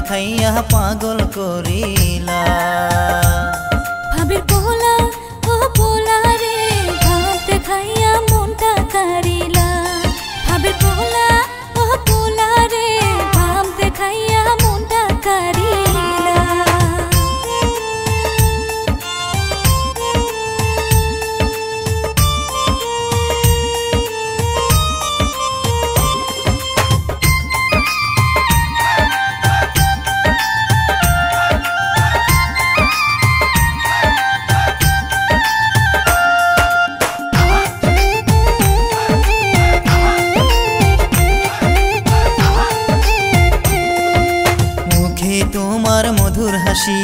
দেখাইয়া পাগল করিলা। ভাবের পোলা ও পোলা রে ভাব দেখাইয়া মনটা কারিলা। ভাবের পোলা ও পোলা রে ভাব দেখাইয়া মনটা কারিলা। তোমার মধুর হাসি,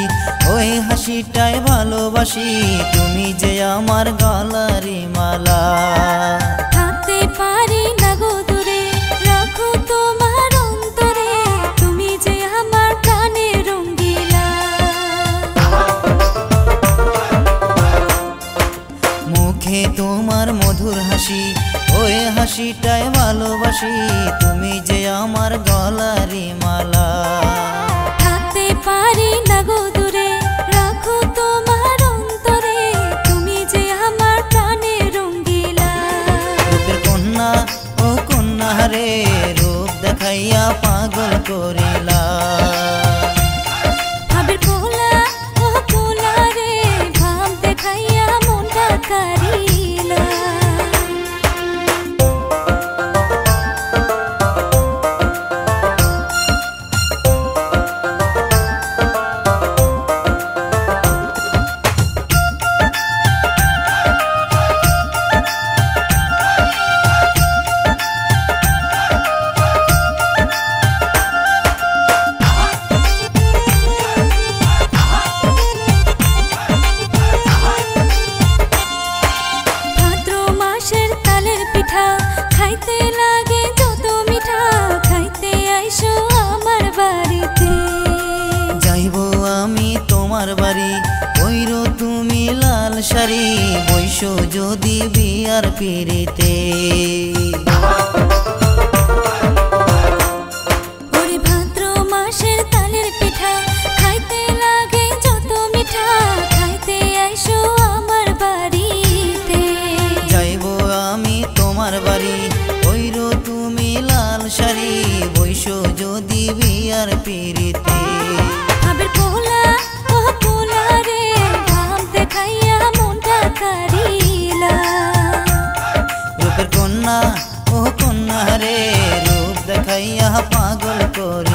ওই হাসিটাই ভালোবাসি, তুমি যে আমার গলারি মালা। থাকতে পারি না গো দূরে, রাখো তোমার অন্তরে, তুমি যে আমার প্রাণের রঙ্গিলা। মুখে তোমার মধুর হাসি, ওই হাসিটাই ভালোবাসি, তুমি যে আমার গলারি মালা। পারি না গো দূরে, রাখো তোমার অন্তরে, তুমি যে আমার প্রাণের রঙ্গিলা। রূপের কন্যা ও কন্যা রে রূপ দেখাইয়া পাগল করিলা। ভাবের পোলা ও পোলা রে ভাব দেখাইয়া মনটা কারিলা। খাইতে লাগে যত মিঠা, খাইতে আইসো আমার বাড়িতে। যাইব আমি তোমার বাড়ি, ওইরো তুমি লাল শাড়ি, বৈশো যদি বিয়ার পিড়িতে। ওরে ভাদ্র মাসের তালের পিঠা, খাইতে লাগে যত মিঠা, খাইতে আইসো আমার বাড়িতে। যাইব আমি তোমার বাড়ি, ওইরো তুমি লাল শাড়ি, বৈশো যদি বিয়ার পিড়িতে। ভাবের পোলা ও পোলা রে ভাব দেখাইয়া মনটা কারিলা। রূপের কন্যা ও কন্যা রে রূপ দেখাইয়া পাগল করি।